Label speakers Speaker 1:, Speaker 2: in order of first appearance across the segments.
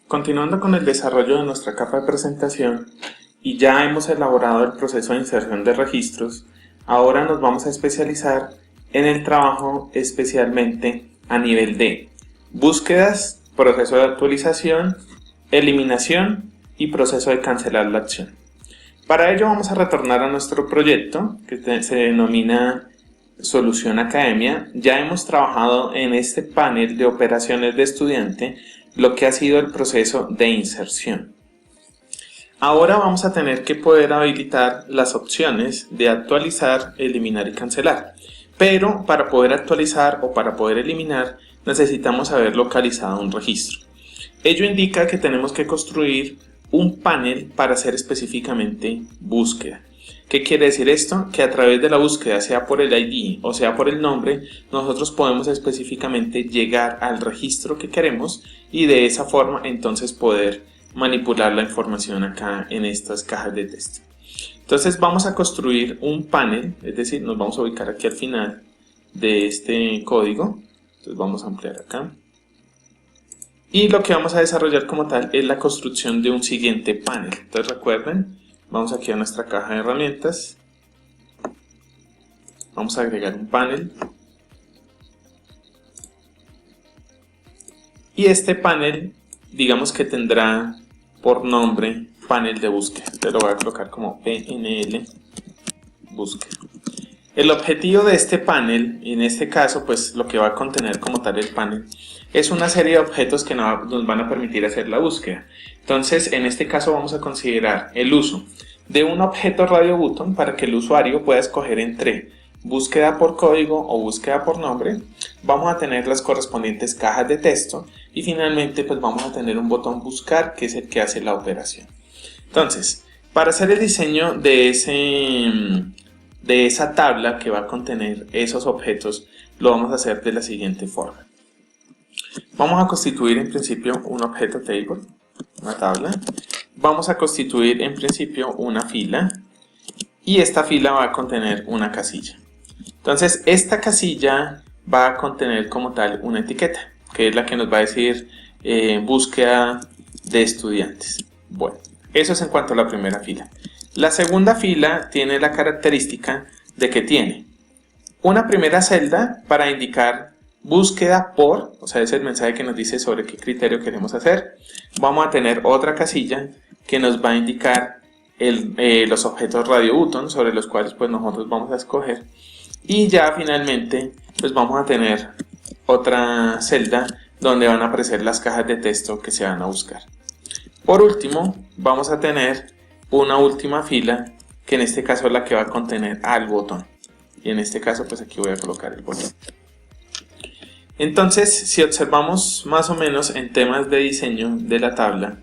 Speaker 1: Continuando con el desarrollo de nuestra capa de presentación y ya hemos elaborado el proceso de inserción de registros, ahora nos vamos a especializar en el trabajo especialmente a nivel de búsquedas, proceso de actualización, eliminación y proceso de cancelar la acción. Para ello vamos a retornar a nuestro proyecto que se denomina Solución Academia. Ya hemos trabajado en este panel de operaciones de estudiante lo que ha sido el proceso de inserción. Ahora vamos a tener que poder habilitar las opciones de actualizar, eliminar y cancelar. Pero para poder actualizar o para poder eliminar necesitamos haber localizado un registro. Ello indica que tenemos que construir un panel para hacer específicamente búsqueda. ¿Qué quiere decir esto? Que a través de la búsqueda, sea por el ID o sea por el nombre, nosotros podemos específicamente llegar al registro que queremos y de esa forma entonces poder manipular la información acá en estas cajas de texto. Entonces vamos a construir un panel, es decir, nos vamos a ubicar aquí al final de este código. Entonces vamos a ampliar acá. Y lo que vamos a desarrollar como tal es la construcción de un siguiente panel. Entonces recuerden, vamos aquí a nuestra caja de herramientas, vamos a agregar un panel y este panel digamos que tendrá por nombre panel de búsqueda. Entonces lo voy a colocar como PNL búsqueda. El objetivo de este panel, en este caso pues lo que va a contener como tal el panel, es una serie de objetos que nos van a permitir hacer la búsqueda. Entonces en este caso vamos a considerar el uso de un objeto radio button para que el usuario pueda escoger entre búsqueda por código o búsqueda por nombre. Vamos a tener las correspondientes cajas de texto y finalmente pues vamos a tener un botón buscar que es el que hace la operación. Entonces para hacer el diseño de esa tabla que va a contener esos objetos lo vamos a hacer de la siguiente forma. Vamos a constituir en principio un objeto table, una tabla. Vamos a constituir en principio una fila y esta fila va a contener una casilla. Entonces esta casilla va a contener como tal una etiqueta que es la que nos va a decir búsqueda de estudiantes. Bueno, eso es en cuanto a la primera fila. La segunda fila tiene la característica de que tiene una primera celda para indicar búsqueda por, o sea, es el mensaje que nos dice sobre qué criterio queremos hacer. Vamos a tener otra casilla que nos va a indicar los objetos radio button sobre los cuales pues nosotros vamos a escoger. Y ya finalmente pues vamos a tener otra celda donde van a aparecer las cajas de texto que se van a buscar. Por último vamos a tener una última fila que en este caso es la que va a contener al botón. Y en este caso pues aquí voy a colocar el botón. Entonces, si observamos más o menos en temas de diseño de la tabla,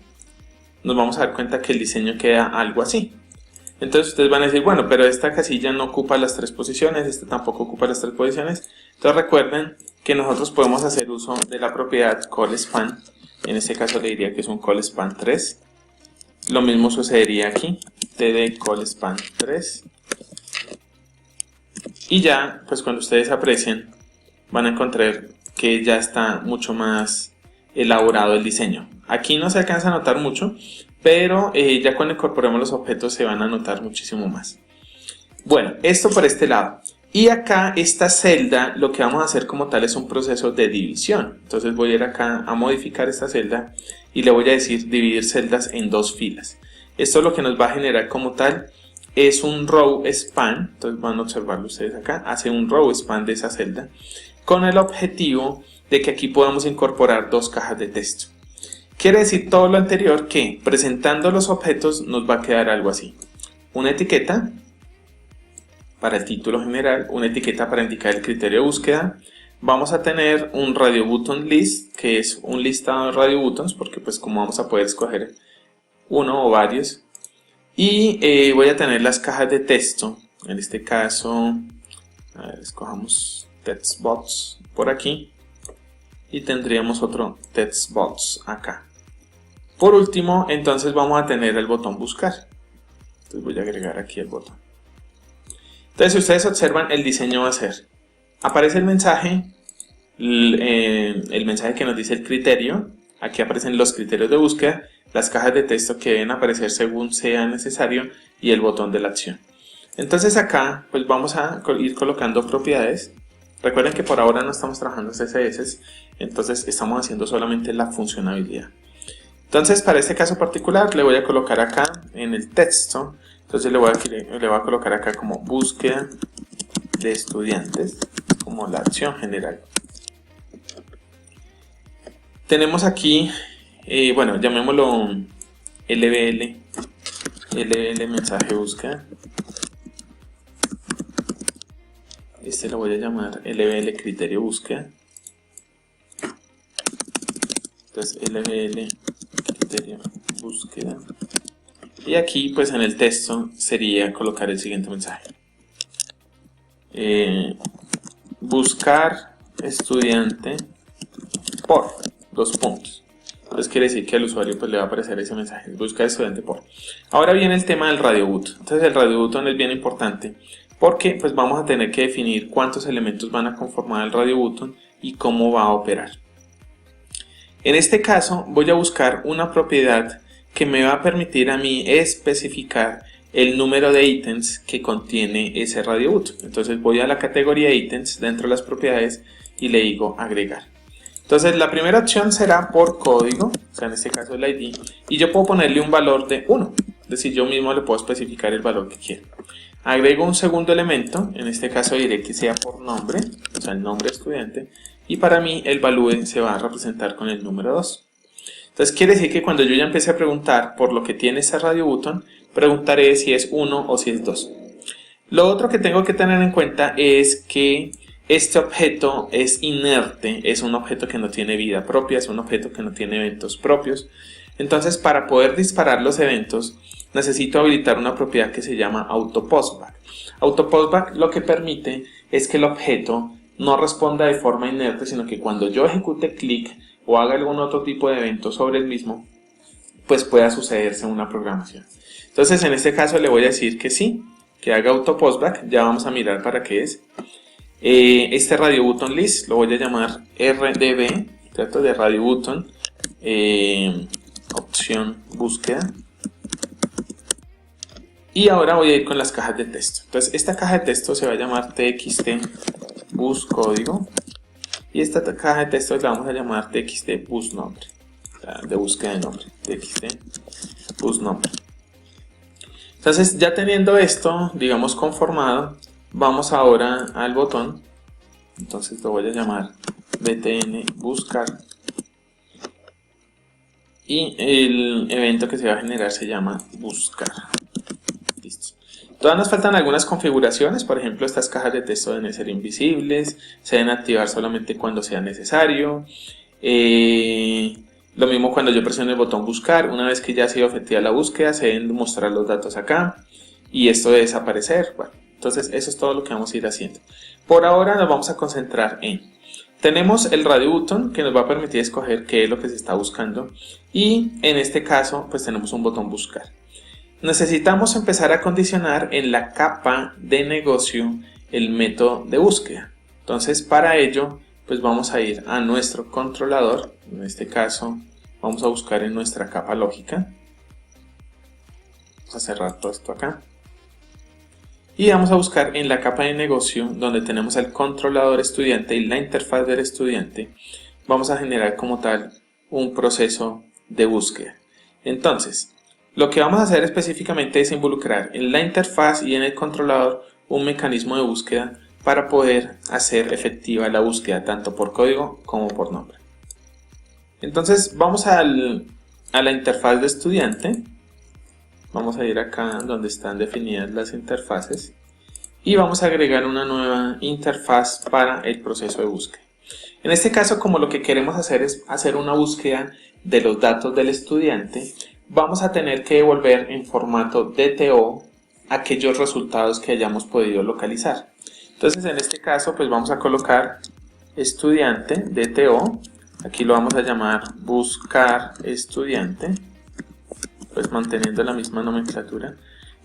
Speaker 1: nos vamos a dar cuenta que el diseño queda algo así. Entonces ustedes van a decir, bueno, pero esta casilla no ocupa las tres posiciones, esta tampoco ocupa las tres posiciones. Entonces recuerden que nosotros podemos hacer uso de la propiedad callSpan. En este caso le diría que es un callSpan 3. Lo mismo sucedería aquí, td callSpan 3. Y ya, pues cuando ustedes aprecien, van a encontrar que ya está mucho más elaborado el diseño. Aquí no se alcanza a notar mucho, pero ya cuando incorporemos los objetos se van a notar muchísimo más. Bueno, esto por este lado. Y acá esta celda lo que vamos a hacer como tal es un proceso de división. Entonces voy a ir acá a modificar esta celda y le voy a decir dividir celdas en dos filas. Esto lo que nos va a generar como tal es un row span. Entonces van a observarlo ustedes acá, hace un row span de esa celda, con el objetivo de que aquí podamos incorporar dos cajas de texto. Quiere decir todo lo anterior que presentando los objetos nos va a quedar algo así. Una etiqueta para el título general, una etiqueta para indicar el criterio de búsqueda. Vamos a tener un radio button list, que es un listado de radio buttons, porque pues como vamos a poder escoger uno o varios. Y voy a tener las cajas de texto, en este caso, a ver, escojamos textbox por aquí y tendríamos otro textbox acá. Por último, entonces vamos a tener el botón buscar. Entonces voy a agregar aquí el botón. Entonces si ustedes observan, el diseño va a ser, aparece el mensaje que nos dice el criterio, Aquí aparecen los criterios de búsqueda, las cajas de texto que deben aparecer según sea necesario y el botón de la acción. Entonces acá pues vamos a ir colocando propiedades. Recuerden que por ahora no estamos trabajando CSS, entonces estamos haciendo solamente la funcionalidad. Entonces para este caso particular le voy a colocar acá en el texto, entonces le voy a colocar acá como búsqueda de estudiantes, como la acción general. Tenemos aquí, bueno, llamémoslo LBL mensaje búsqueda. Este lo voy a llamar LBL criterio búsqueda. Entonces LBL criterio búsqueda. Y aquí pues en el texto sería colocar el siguiente mensaje. Buscar estudiante por 2 puntos. Entonces quiere decir que al usuario pues le va a aparecer ese mensaje, buscar estudiante por. Ahora viene el tema del radio button. Entonces el radio button es bien importante porque pues vamos a tener que definir cuántos elementos van a conformar el radio button y cómo va a operar. En este caso voy a buscar una propiedad que me va a permitir a mí especificar el número de ítems que contiene ese radio button. Entonces voy a la categoría ítems dentro de las propiedades y le digo agregar. Entonces la primera opción será por código, o sea en este caso el ID, y yo puedo ponerle un valor de 1, es decir, yo mismo le puedo especificar el valor que quiero. Agrego un segundo elemento, en este caso diré que sea por nombre, o sea el nombre estudiante, y para mí el value se va a representar con el número 2. Entonces quiere decir que cuando yo ya empiece a preguntar por lo que tiene ese radio button, preguntaré si es 1 o si es 2. Lo otro que tengo que tener en cuenta es que este objeto es inerte, es un objeto que no tiene vida propia, es un objeto que no tiene eventos propios. Entonces para poder disparar los eventos necesito habilitar una propiedad que se llama AutoPostBack. AutoPostBack lo que permite es que el objeto no responda de forma inerte, sino que cuando yo ejecute clic o haga algún otro tipo de evento sobre el mismo, pues pueda sucederse una programación. Entonces en este caso le voy a decir que sí, que haga AutoPostBack. Ya vamos a mirar para qué es. Este radio button list lo voy a llamar RDB, ¿cierto? De radio button, opción búsqueda. Y ahora voy a ir con las cajas de texto. Entonces esta caja de texto se va a llamar txt buscódigo y esta caja de texto la vamos a llamar txt busnombre, de búsqueda de nombre, txt busnombre. Entonces ya teniendo esto, digamos, conformado, vamos ahora al botón. Entonces lo voy a llamar btn buscar y el evento que se va a generar se llama buscar. Listo. Todavía nos faltan algunas configuraciones, por ejemplo estas cajas de texto deben ser invisibles, se deben activar solamente cuando sea necesario. Lo mismo cuando yo presiono el botón buscar, una vez que ya ha sido efectiva la búsqueda se deben mostrar los datos acá y esto debe desaparecer. Bueno, entonces eso es todo lo que vamos a ir haciendo. Por ahora nos vamos a concentrar en, tenemos el radio button que nos va a permitir escoger qué es lo que se está buscando y en este caso pues tenemos un botón buscar. Necesitamos empezar a condicionar en la capa de negocio el método de búsqueda. Entonces para ello pues vamos a ir a nuestro controlador, en este caso vamos a buscar en nuestra capa lógica. Vamos a cerrar todo esto acá. Y vamos a buscar en la capa de negocio donde tenemos el controlador estudiante y la interfaz del estudiante. Vamos a generar como tal un proceso de búsqueda. Entonces, lo que vamos a hacer específicamente es involucrar en la interfaz y en el controlador un mecanismo de búsqueda para poder hacer efectiva la búsqueda tanto por código como por nombre. Entonces vamos a la interfaz de estudiante. Vamos a ir acá donde están definidas las interfaces y vamos a agregar una nueva interfaz para el proceso de búsqueda. En este caso, como lo que queremos hacer es hacer una búsqueda de los datos del estudiante, vamos a tener que devolver en formato DTO aquellos resultados que hayamos podido localizar. Entonces en este caso pues vamos a colocar estudiante DTO, aquí lo vamos a llamar buscar estudiante, pues manteniendo la misma nomenclatura,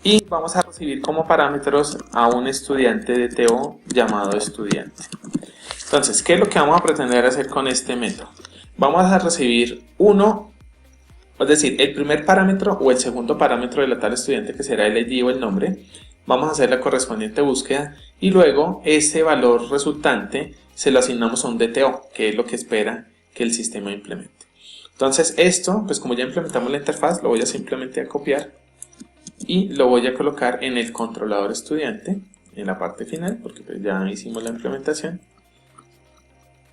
Speaker 1: y vamos a recibir como parámetros a un estudiante DTO llamado estudiante. Entonces, ¿qué es lo que vamos a pretender hacer con este método? vamos a recibir uno, es decir, el primer parámetro o el segundo parámetro de la tabla estudiante, que será el ID o el nombre. Vamos a hacer la correspondiente búsqueda y luego ese valor resultante se lo asignamos a un DTO, que es lo que espera que el sistema implemente. Entonces esto, pues como ya implementamos la interfaz, lo voy a simplemente copiar y lo voy a colocar en el controlador estudiante, en la parte final, porque pues ya hicimos la implementación.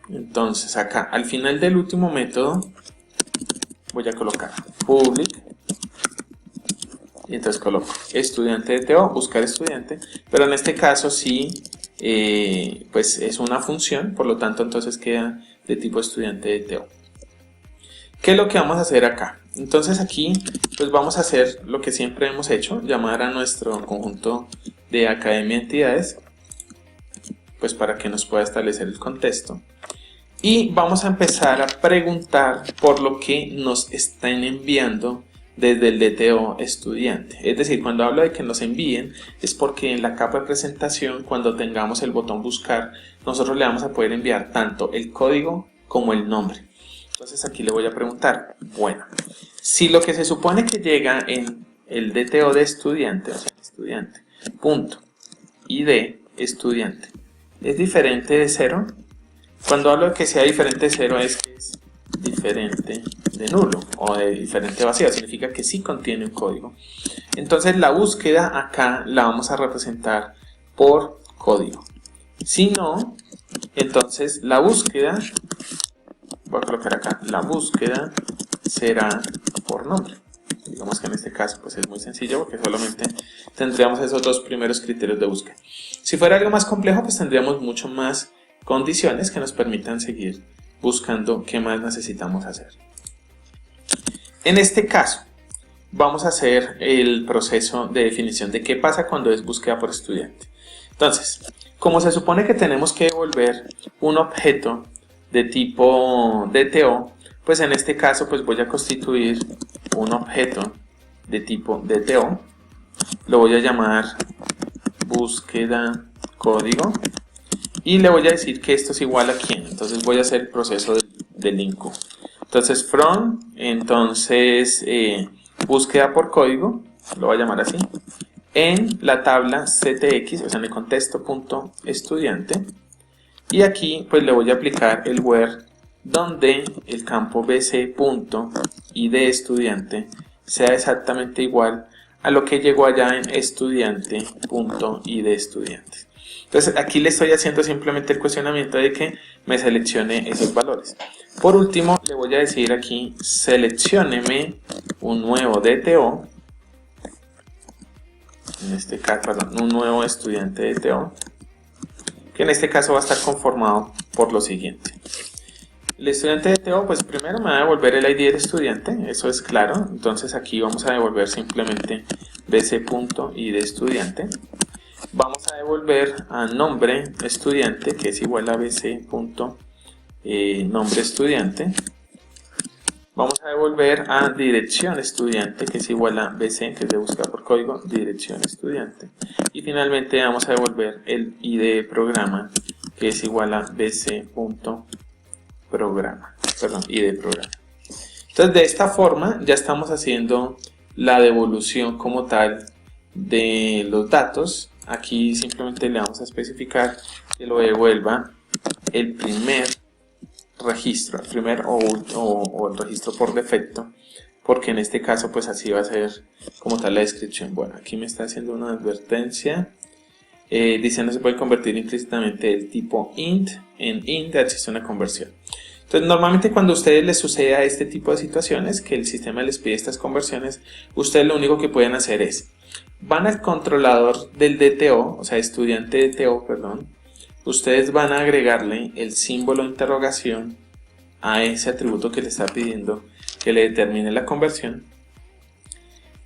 Speaker 1: Entonces acá, al final del último método, voy a colocar public, y entonces coloco estudiante DTO, buscar estudiante, pero en este caso sí, pues es una función, por lo tanto entonces queda de tipo estudiante DTO. ¿Qué es lo que vamos a hacer acá? Entonces aquí pues vamos a hacer lo que siempre hemos hecho, llamar a nuestro conjunto de academia entidades, pues para que nos pueda establecer el contexto. Y vamos a empezar a preguntar por lo que nos están enviando desde el DTO estudiante. Es decir, cuando hablo de que nos envíen, es porque en la capa de presentación, cuando tengamos el botón buscar, nosotros le vamos a poder enviar tanto el código como el nombre. Entonces aquí le voy a preguntar, bueno, si lo que se supone que llega en el DTO de estudiante, o sea, estudiante, punto, ID estudiante, ¿es diferente de 0? Cuando hablo de que sea diferente de 0 es que es diferente de nulo o de diferente vacío, significa que sí contiene un código. Entonces la búsqueda acá la vamos a representar por código. Si no, entonces la búsqueda, voy a colocar acá, la búsqueda será por nombre. Digamos que en este caso pues es muy sencillo porque solamente tendríamos esos dos primeros criterios de búsqueda. Si fuera algo más complejo pues tendríamos mucho más condiciones que nos permitan seguir buscando qué más necesitamos hacer. En este caso vamos a hacer el proceso de definición de qué pasa cuando es búsqueda por estudiante. Entonces, como se supone que tenemos que devolver un objeto de tipo DTO, pues en este caso pues voy a constituir un objeto de tipo DTO, lo voy a llamar búsqueda código y le voy a decir que esto es igual a quién. Entonces voy a hacer el proceso de linko. Entonces from, entonces búsqueda por código, lo voy a llamar así, en la tabla ctx, o sea en el contexto.estudiante, y aquí pues le voy a aplicar el where donde el campo bc.id estudiante sea exactamente igual a lo que llegó allá en estudiante.id estudiante. Entonces aquí le estoy haciendo simplemente el cuestionamiento de que me seleccione esos valores. Por último le voy a decir aquí seleccióneme un nuevo DTO, en este caso, perdón, un nuevo estudiante DTO, que en este caso va a estar conformado por lo siguiente. El estudiante DTO pues primero me va a devolver el ID del estudiante, eso es claro. Entonces aquí vamos a devolver simplemente bc.id estudiante. Vamos a devolver a nombre estudiante, que es igual a bc.nombre estudiante. Vamos a devolver a dirección estudiante, que es igual a bc, que es de buscar por código, dirección estudiante. Y finalmente vamos a devolver el ID de programa, que es igual a bc.programa, perdón, ID de programa. Entonces de esta forma ya estamos haciendo la devolución como tal de los datos. Aquí simplemente le vamos a especificar que lo devuelva el primer registro, el primer o el registro por defecto, porque en este caso pues así va a ser como tal la descripción. Bueno, aquí me está haciendo una advertencia diciendo se puede convertir implícitamente el tipo int en int, existe una conversión. Entonces normalmente cuando a ustedes les suceda este tipo de situaciones, que el sistema les pide estas conversiones, ustedes lo único que pueden hacer es van al controlador del DTO, o sea, estudiante DTO, perdón. Ustedes van a agregarle el símbolo de interrogación a ese atributo que le está pidiendo que le determine la conversión.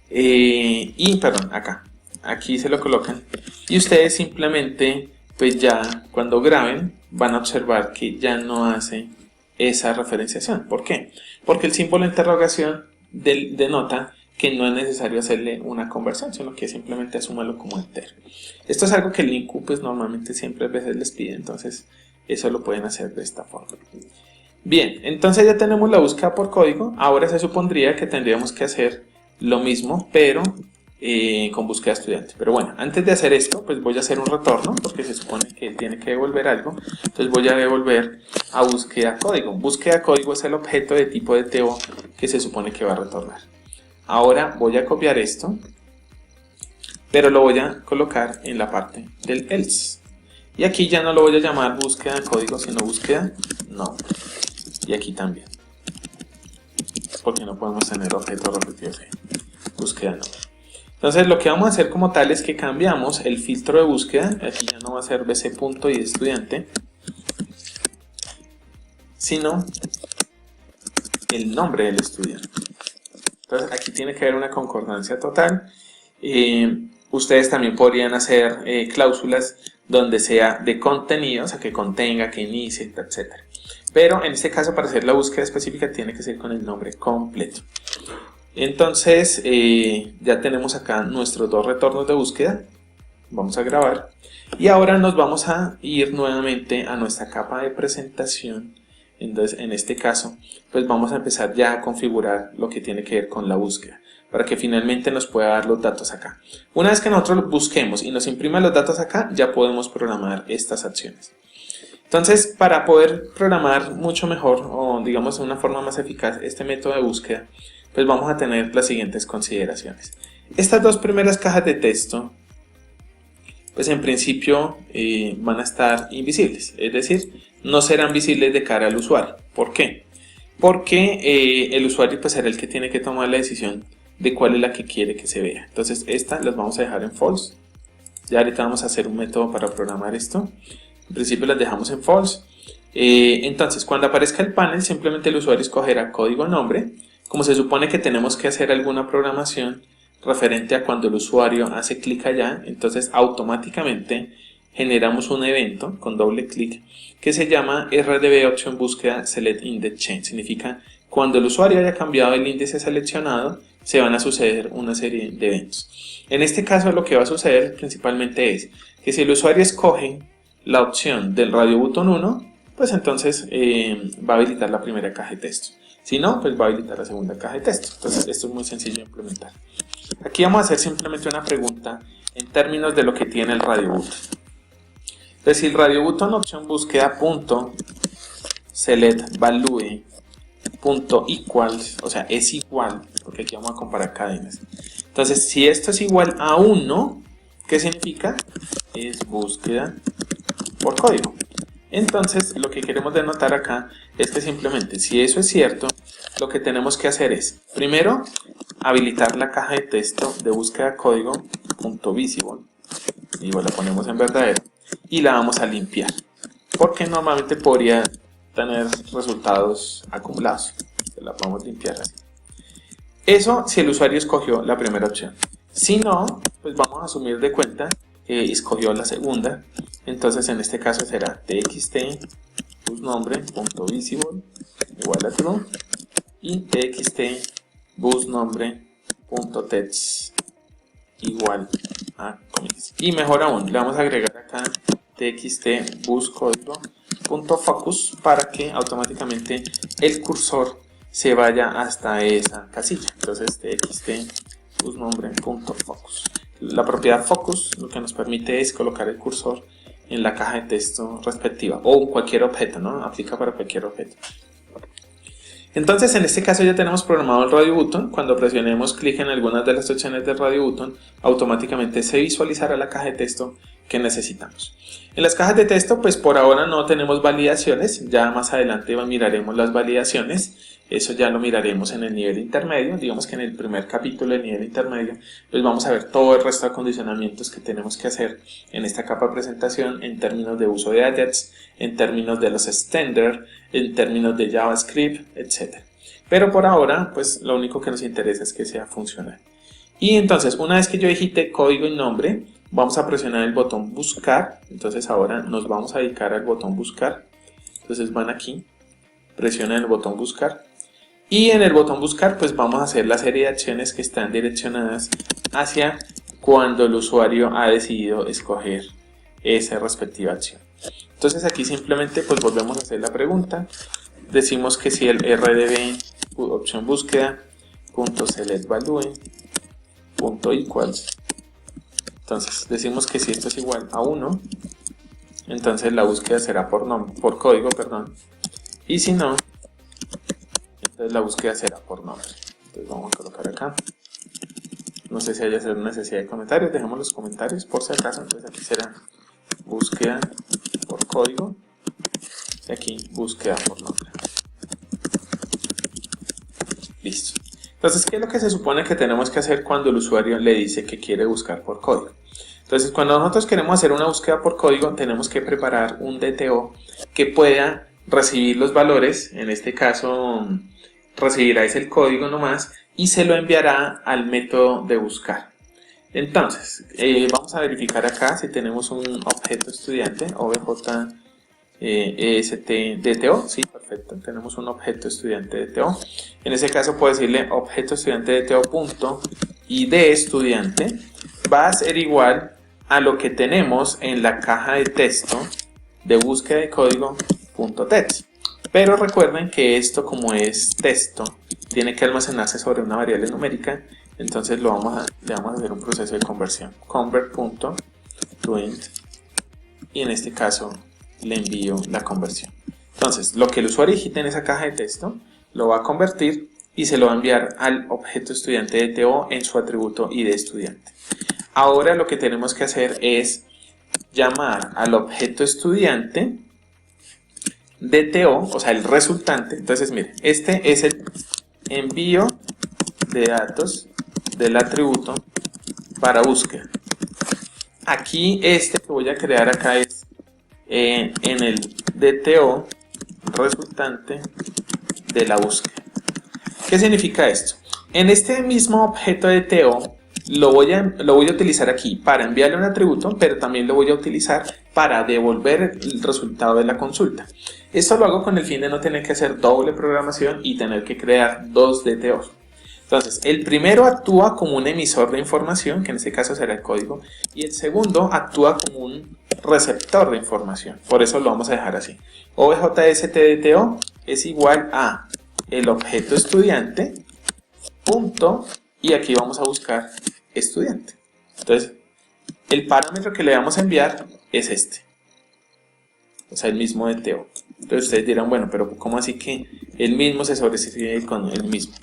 Speaker 1: Perdón, aquí se lo colocan. Y ustedes simplemente, pues ya cuando graben, van a observar que ya no hace esa referenciación. ¿Por qué? Porque el símbolo de interrogación denota que no es necesario hacerle una conversión, sino que simplemente asúmalo como entero. Esto es algo que el Linku pues normalmente siempre a veces les pide, entonces eso lo pueden hacer de esta forma. Bien, entonces ya tenemos la búsqueda por código. Ahora se supondría que tendríamos que hacer lo mismo, pero con búsqueda estudiante. Pero bueno, antes de hacer esto, pues voy a hacer un retorno, porque se supone que él tiene que devolver algo. Entonces voy a devolver a búsqueda código. Búsqueda código es el objeto de tipo de TO que se supone que va a retornar. Ahora voy a copiar esto, pero lo voy a colocar en la parte del else. Y aquí ya no lo voy a llamar búsqueda código, sino búsqueda nombre. Y aquí también, porque no podemos tener objetos repetidos en búsqueda nombre. Entonces lo que vamos a hacer como tal es que cambiamos el filtro de búsqueda. Aquí ya no va a ser bc.id_estudiante, sino el nombre del estudiante. Entonces aquí tiene que haber una concordancia total. Ustedes también podrían hacer cláusulas donde sea de contenido, o sea que contenga, que inicie, etc. Pero en este caso, para hacer la búsqueda específica, tiene que ser con el nombre completo. Entonces ya tenemos acá nuestros dos retornos de búsqueda. Vamos a grabar y ahora nos vamos a ir nuevamente a nuestra capa de presentación. Entonces en este caso pues vamos a empezar ya a configurar lo que tiene que ver con la búsqueda para que finalmente nos pueda dar los datos acá. Una vez que nosotros busquemos y nos imprima los datos acá, ya podemos programar estas acciones. Entonces, para poder programar mucho mejor o digamos de una forma más eficaz este método de búsqueda, pues vamos a tener las siguientes consideraciones. Estas dos primeras cajas de texto, pues en principio van a estar invisibles, es decir, no serán visibles de cara al usuario. ¿Por qué? Porque el usuario pues será el que tiene que tomar la decisión de cuál es la que quiere que se vea. Entonces estas las vamos a dejar en false. Ya ahorita vamos a hacer un método para programar esto. En principio las dejamos en false. Entonces cuando aparezca el panel, simplemente el usuario escogerá código nombre. Como se supone que tenemos que hacer alguna programación referente a cuando el usuario hace clic allá, entonces automáticamente generamos un evento con doble clic que se llama RDB option búsqueda select index change. Significa cuando el usuario haya cambiado el índice seleccionado, se van a suceder una serie de eventos. En este caso lo que va a suceder principalmente es que si el usuario escoge la opción del radio botón 1, pues entonces va a habilitar la primera caja de texto. Si no, pues va a habilitar la segunda caja de texto. Entonces esto es muy sencillo de implementar. Aquí vamos a hacer simplemente una pregunta en términos de lo que tiene el radio button. Entonces si el radio button opción búsqueda punto select value punto equals, o sea es igual, porque aquí vamos a comparar cadenas. Entonces si esto es igual a 1, ¿qué significa? Es búsqueda por código. Entonces lo que queremos denotar acá es que simplemente si eso es cierto, lo que tenemos que hacer es primero habilitar la caja de texto de búsqueda código .visible, igual la ponemos en verdadero y la vamos a limpiar porque normalmente podría tener resultados acumulados. La podemos limpiar así. Eso si el usuario escogió la primera opción. Si no, pues vamos a asumir de cuenta que escogió la segunda. Entonces en este caso será txt busNombre.visible igual a true y txt busNombre.text igual a commits. Y mejor aún, le vamos a agregar acá txt busCódigo.focus para que automáticamente el cursor se vaya hasta esa casilla. Entonces txt busNombre.focus. La propiedad focus lo que nos permite es colocar el cursor en la caja de texto respectiva o cualquier objeto, ¿no? Aplica para cualquier objeto. Entonces en este caso ya tenemos programado el radio button. Cuando presionemos clic en algunas de las opciones del radio button, automáticamente se visualizará la caja de texto que necesitamos. En las cajas de texto pues por ahora no tenemos validaciones, ya más adelante miraremos las validaciones. Eso ya lo miraremos en el nivel intermedio. Digamos que en el primer capítulo del nivel intermedio pues vamos a ver todo el resto de acondicionamientos que tenemos que hacer en esta capa de presentación en términos de uso de Ajax, en términos de los standards, en términos de JavaScript, etc. Pero por ahora pues lo único que nos interesa es que sea funcional. Y entonces una vez que yo digite código y nombre, vamos a presionar el botón buscar. Entonces ahora nos vamos a dedicar al botón buscar. Entonces van aquí, presionan el botón buscar. Y en el botón buscar pues vamos a hacer la serie de acciones que están direccionadas hacia cuando el usuario ha decidido escoger esa respectiva acción. Entonces aquí simplemente pues volvemos a hacer la pregunta. decimos que si el rdb opción búsqueda punto select value punto equals, entonces decimos que si esto es igual a 1, entonces la búsqueda será por código, perdón, y si no, entonces la búsqueda será por nombre. Entonces vamos a colocar acá, no sé si haya necesidad de comentarios, dejemos los comentarios por si acaso. Entonces aquí será búsqueda por código y aquí búsqueda por nombre. Listo. Entonces, ¿qué es lo que se supone que tenemos que hacer cuando el usuario le dice que quiere buscar por código? Entonces, cuando nosotros queremos hacer una búsqueda por código, tenemos que preparar un DTO que pueda recibir los valores. En este caso, recibirá el código nomás y se lo enviará al método de buscar. Entonces, vamos a verificar acá si tenemos un objeto estudiante, obj DTO, sí, perfecto, tenemos un objeto estudiante DTO. En ese caso puedo decirle objeto estudiante DTO punto ID estudiante va a ser igual a lo que tenemos en la caja de texto de búsqueda de código punto text. Pero recuerden que esto, como es texto, tiene que almacenarse sobre una variable numérica, entonces le vamos a hacer un proceso de conversión, convert.toInt, y en este caso le envío la conversión. Entonces, lo que el usuario digite en esa caja de texto lo va a convertir y se lo va a enviar al objeto estudiante DTO en su atributo ID estudiante. Ahora lo que tenemos que hacer es llamar al objeto estudiante DTO, o sea, el resultante. Entonces, miren, este es el envío de datos del atributo para búsqueda. Aquí este que voy a crear acá es en el DTO resultante de la búsqueda. ¿Qué significa esto? En este mismo objeto DTO lo voy a utilizar aquí para enviarle un atributo, pero también lo voy a utilizar para devolver el resultado de la consulta. Esto lo hago con el fin de no tener que hacer doble programación y tener que crear dos DTOs. Entonces, el primero actúa como un emisor de información, que en este caso será el código, y el segundo actúa como un receptor de información. Por eso lo vamos a dejar así. OBJSTDTO es igual a el objeto estudiante, punto, y aquí vamos a buscar estudiante. Entonces, el parámetro que le vamos a enviar es este. O sea, el mismo DTO. Entonces ustedes dirán, bueno, pero ¿cómo así que el mismo se sobrescribe con el mismo?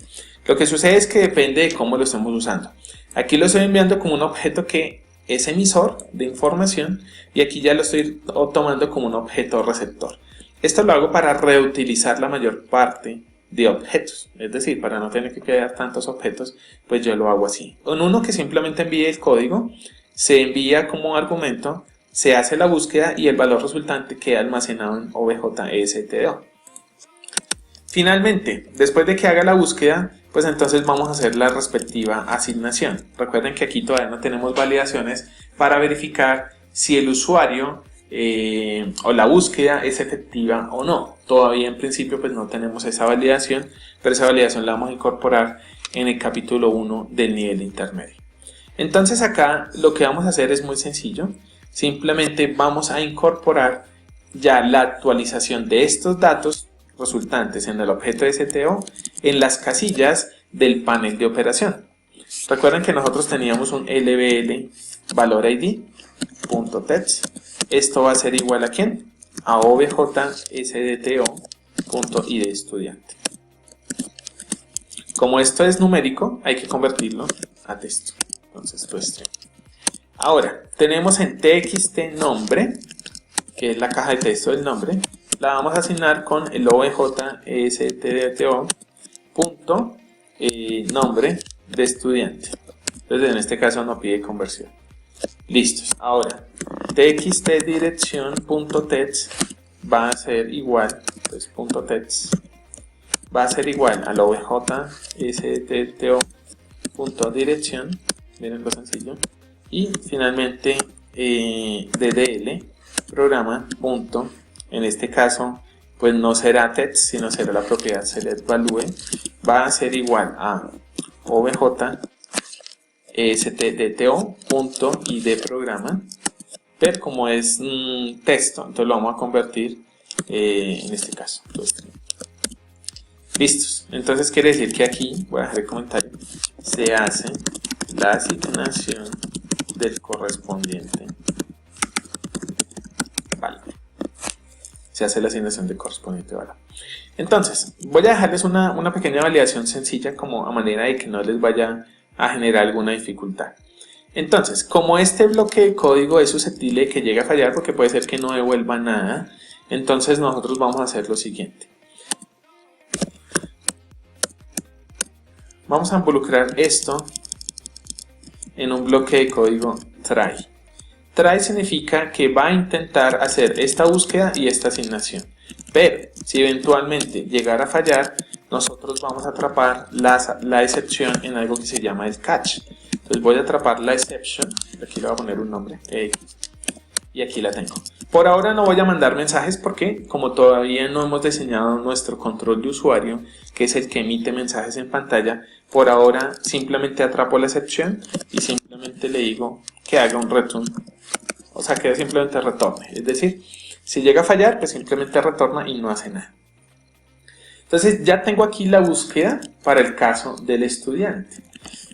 Speaker 1: Lo que sucede es que depende de cómo lo estemos usando. Aquí lo estoy enviando como un objeto que es emisor de información y aquí ya lo estoy tomando como un objeto receptor. Esto lo hago para reutilizar la mayor parte de objetos, es decir, para no tener que crear tantos objetos, pues yo lo hago así. En uno que simplemente envíe el código, se envía como argumento, se hace la búsqueda y el valor resultante queda almacenado en OBJSTDO. Finalmente, después de que haga la búsqueda, pues entonces vamos a hacer la respectiva asignación. Recuerden que aquí todavía no tenemos validaciones para verificar si el usuario o la búsqueda es efectiva o no. Todavía en principio pues no tenemos esa validación, pero esa validación la vamos a incorporar en el capítulo 1 del nivel intermedio. Entonces acá lo que vamos a hacer es muy sencillo. Simplemente vamos a incorporar ya la actualización de estos datos resultantes en el objeto STO en las casillas del panel de operación. Recuerden que nosotros teníamos un lbl valor id.text. Esto va a ser igual a ¿quién? A objsdto.id estudiante. Como esto es numérico, hay que convertirlo a texto. Entonces, pues, ahora, tenemos en txt nombre, que es la caja de texto del nombre, la vamos a asignar con el objsdto.nombre de estudiante. Entonces, en este caso no pide conversión. Listos. Ahora, txtdirección.text va a ser igual, pues, .text va a ser igual al objsdto.dirección, miren lo sencillo, y finalmente ddl programa punto, en este caso pues no será text sino será la propiedad select value, va a ser igual a objstdto.id programa, pero como es texto, entonces lo vamos a convertir en este caso. Entonces, Listos. Entonces quiere decir que aquí, voy a dejar el comentario, se hace la asignación del correspondiente valor. Se hace la asignación del correspondiente valor. Entonces, voy a dejarles una pequeña validación sencilla como a manera de que no les vaya a generar alguna dificultad. Entonces, como este bloque de código es susceptible de que llegue a fallar porque puede ser que no devuelva nada, entonces nosotros vamos a hacer lo siguiente. Vamos a involucrar esto en un bloque de código try. Try significa que va a intentar hacer esta búsqueda y esta asignación. Pero si eventualmente llegara a fallar, nosotros vamos a atrapar la excepción en algo que se llama el catch. Entonces voy a atrapar la exception, aquí le voy a poner un nombre, y aquí la tengo. Por ahora no voy a mandar mensajes porque como todavía no hemos diseñado nuestro control de usuario, que es el que emite mensajes en pantalla, por ahora simplemente atrapo la excepción y simplemente le digo que haga un return, o sea que simplemente retorne, es decir, si llega a fallar pues simplemente retorna y no hace nada. Entonces ya tengo aquí la búsqueda para el caso del estudiante.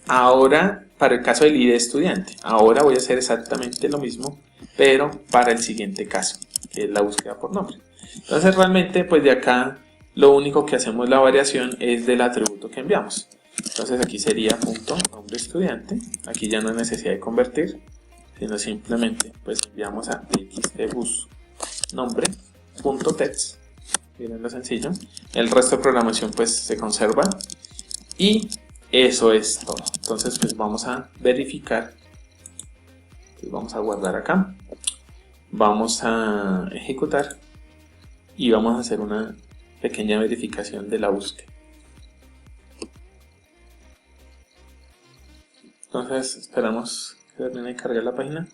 Speaker 1: Ahora para el caso del ID estudiante, ahora voy a hacer exactamente lo mismo, pero para el siguiente caso, que es la búsqueda por nombre. Entonces realmente pues de acá lo único que hacemos la variación es del atributo que enviamos. Entonces aquí sería punto nombre estudiante, aquí ya no hay necesidad de convertir, sino simplemente pues enviamos a txtbus nombre punto text, miren lo sencillo, el resto de programación pues se conserva y eso es todo. Entonces pues vamos a verificar, pues vamos a guardar acá, vamos a ejecutar y vamos a hacer una pequeña verificación de la búsqueda. Entonces esperamos que termine de cargar la página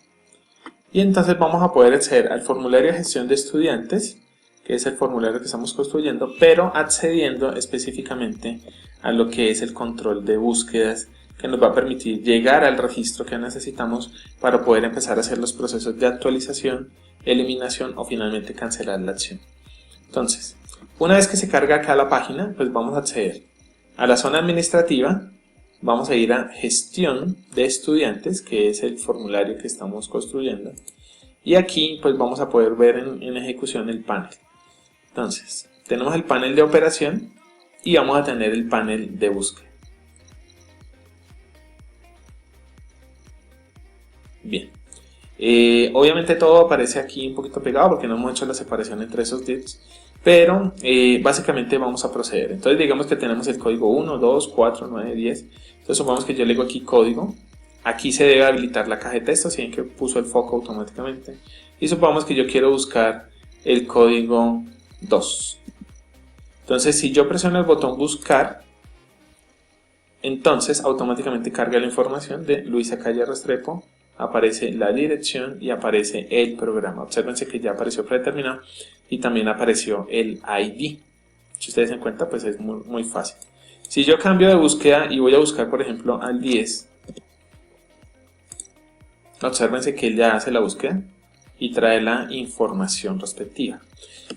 Speaker 1: y entonces vamos a poder acceder al formulario de gestión de estudiantes, que es el formulario que estamos construyendo, pero accediendo específicamente a lo que es el control de búsquedas que nos va a permitir llegar al registro que necesitamos para poder empezar a hacer los procesos de actualización, eliminación o finalmente cancelar la acción. Entonces, una vez que se carga acá la página, pues vamos a acceder a la zona administrativa, vamos a ir a gestión de estudiantes, que es el formulario que estamos construyendo, y aquí pues vamos a poder ver en ejecución el panel. Entonces, tenemos el panel de operación y vamos a tener el panel de búsqueda. Bien, obviamente todo aparece aquí un poquito pegado porque no hemos hecho la separación entre esos divs, pero básicamente vamos a proceder. Entonces digamos que tenemos el código 1, 2, 4, 9, 10. Entonces supongamos que yo le digo aquí código. Aquí se debe habilitar la caja de texto, así que puso el foco automáticamente. Y supongamos que yo quiero buscar el código 2. Entonces si yo presiono el botón buscar, entonces automáticamente carga la información de Luisa Calle Restrepo, aparece la dirección y aparece el programa. Obsérvense que ya apareció predeterminado y también apareció el ID. Si ustedes se dan cuenta, pues es muy fácil. Si yo cambio de búsqueda y voy a buscar por ejemplo al 10, obsérvense que él ya hace la búsqueda y trae la información respectiva.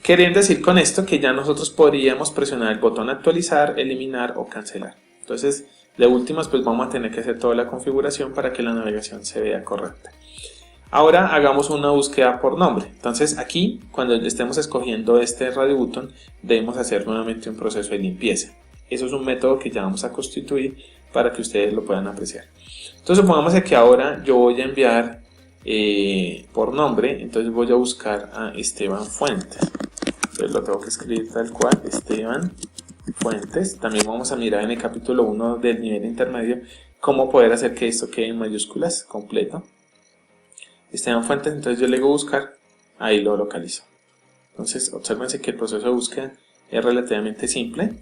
Speaker 1: Queriendo decir con esto que ya nosotros podríamos presionar el botón actualizar, eliminar o cancelar. Entonces de últimas pues vamos a tener que hacer toda la configuración para que la navegación se vea correcta. Ahora hagamos una búsqueda por nombre. Entonces aquí cuando estemos escogiendo este radio button debemos hacer nuevamente un proceso de limpieza. Eso es un método que ya vamos a constituir para que ustedes lo puedan apreciar. Entonces supongamos que ahora yo voy a enviar por nombre, entonces voy a buscar a Esteban Fuentes. Entonces lo tengo que escribir tal cual, Esteban Fuentes. También vamos a mirar en el capítulo 1 del nivel intermedio cómo poder hacer que esto quede en mayúsculas completo. Esteban Fuentes, entonces yo le digo buscar, ahí lo localizo. Entonces obsérvense que el proceso de búsqueda es relativamente simple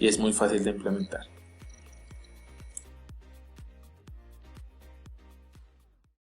Speaker 1: y es muy fácil de implementar.